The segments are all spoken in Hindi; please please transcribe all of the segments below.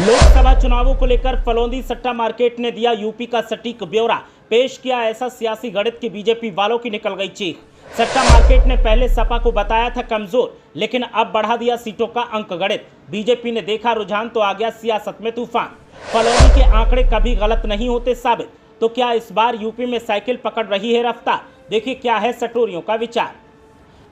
लोकसभा चुनावों को लेकर फलोंदी सट्टा मार्केट ने दिया यूपी का सटीक ब्यौरा। पेश किया ऐसा सियासी गणित की बीजेपी वालों की निकल गई चीख। सट्टा मार्केट ने पहले सपा को बताया था कमजोर, लेकिन अब बढ़ा दिया सीटों का अंक गणित। बीजेपी ने देखा रुझान तो आ गया सियासत में तूफान। फलोंदी के आंकड़े कभी गलत नहीं होते साबित, तो क्या इस बार यूपी में साइकिल पकड़ रही है रफ्तार? देखिए क्या है सटोरियों का विचार।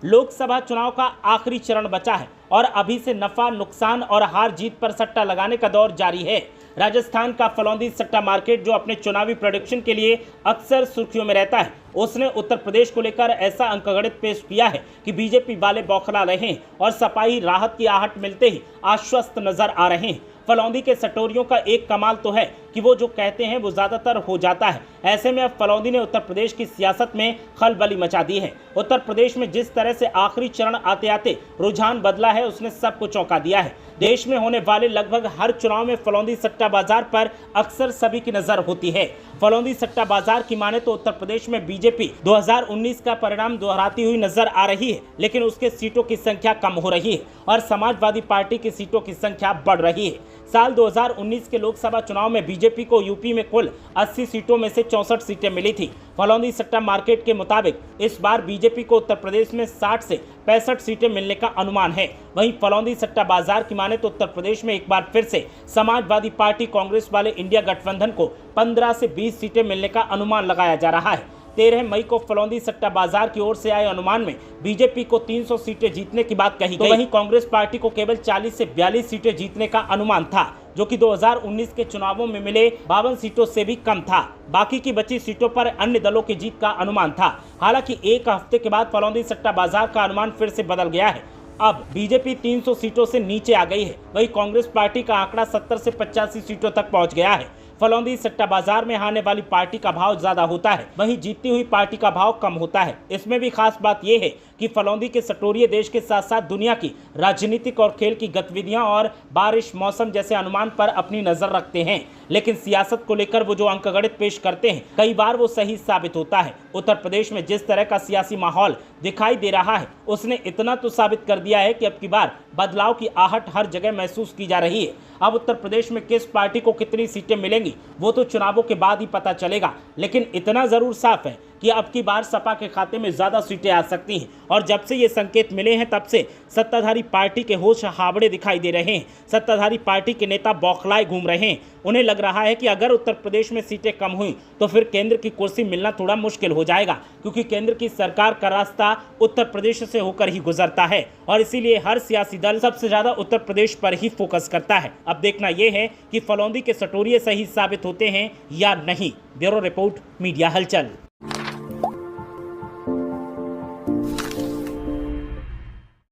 लोकसभा चुनाव का आखिरी चरण बचा है और अभी से नफा नुकसान और हार जीत पर सट्टा लगाने का दौर जारी है। राजस्थान का फलोंदी सट्टा मार्केट, जो अपने चुनावी प्रेडिक्शन के लिए अक्सर सुर्खियों में रहता है, उसने उत्तर प्रदेश को लेकर ऐसा अंकगणित पेश किया है कि बीजेपी वाले बौखला रहे हैं और सपाई राहत की आहट मिलते ही आश्वस्त नजर आ रहे हैं। फलोंदी के सटोरियों का एक कमाल तो है कि वो जो कहते हैं वो ज़्यादातर हो जाता है। ऐसे में अब फलोंदी ने उत्तर प्रदेश की सियासत में खलबली मचा दी है। उत्तर प्रदेश में जिस तरह से आखिरी चरण आते आते रुझान बदला है, उसने सबको चौंका दिया है। देश में होने वाले लगभग हर चुनाव में फलोंदी सट्टा बाजार पर अक्सर सभी की नजर होती है। फलोंदी सट्टा बाजार की माने तो उत्तर प्रदेश में बीजेपी 2019 का परिणाम दोहराती हुई नजर आ रही है, लेकिन उसके सीटों की संख्या कम हो रही है और समाजवादी पार्टी की सीटों की संख्या बढ़ रही है। साल 2019 के लोकसभा चुनाव में बीजेपी को यूपी में कुल 80 सीटों में से 64 सीटें मिली थी। फलोंदी सट्टा मार्केट के मुताबिक इस बार बीजेपी को उत्तर प्रदेश में 60 से 65 सीटें मिलने का अनुमान है। वहीं फलोंदी सट्टा बाजार की माने तो उत्तर प्रदेश में एक बार फिर से समाजवादी पार्टी कांग्रेस वाले इंडिया गठबंधन को 15 से 20 सीटें मिलने का अनुमान लगाया जा रहा है। 13 मई को फलोंदी सट्टा बाजार की ओर से आए अनुमान में बीजेपी को 300 सीटें जीतने की बात कही गई। वहीं कांग्रेस पार्टी को केवल 40 से 42 सीटें जीतने का अनुमान था, जो कि 2019 के चुनावों में मिले 52 सीटों से भी कम था। बाकी की बची सीटों पर अन्य दलों की जीत का अनुमान था। हालांकि एक हफ्ते के बाद फलोंदी सट्टा बाजार का अनुमान फिर से बदल गया है। अब बीजेपी 300 सीटों से नीचे आ गई है। वहीं कांग्रेस पार्टी का आंकड़ा 70 से 85 सीटों तक पहुंच गया है। फलोंदी सट्टा बाजार में हारने वाली पार्टी का भाव ज्यादा होता है, वहीं जीतती हुई पार्टी का भाव कम होता है। इसमें भी खास बात यह है कि फलोंदी के सटोरिये देश के साथ साथ दुनिया की राजनीतिक और खेल की गतिविधियां और बारिश मौसम जैसे अनुमान पर अपनी नजर रखते हैं, लेकिन सियासत को लेकर वो जो अंकगणित पेश करते हैं कई बार वो सही साबित होता है। उत्तर प्रदेश में जिस तरह का सियासी माहौल दिखाई दे रहा है, उसने इतना तो साबित कर दिया है कि अब की बार बदलाव की आहट हर जगह महसूस की जा रही है। अब उत्तर प्रदेश में किस पार्टी को कितनी सीटें मिलेंगी वो तो चुनावों के बाद ही पता चलेगा, लेकिन इतना जरूर साफ है कि अब की बार सपा के खाते में ज्यादा सीटें आ सकती हैं। और जब से ये संकेत मिले हैं तब से सत्ताधारी पार्टी के होश हावड़े दिखाई दे रहे हैं। सत्ताधारी पार्टी के नेता बौखलाए घूम रहे हैं। उन्हें लग रहा है कि अगर उत्तर प्रदेश में सीटें कम हुई तो फिर केंद्र की कुर्सी मिलना थोड़ा मुश्किल हो जाएगा, क्योंकि केंद्र की सरकार का रास्ता उत्तर प्रदेश से होकर ही गुजरता है और इसीलिए हर सियासी दल सबसे ज्यादा उत्तर प्रदेश पर ही फोकस करता है। अब देखना यह है कि फलोंदी के सटोरिये सही साबित होते हैं या नहीं। ब्यूरो रिपोर्ट, मीडिया हलचल।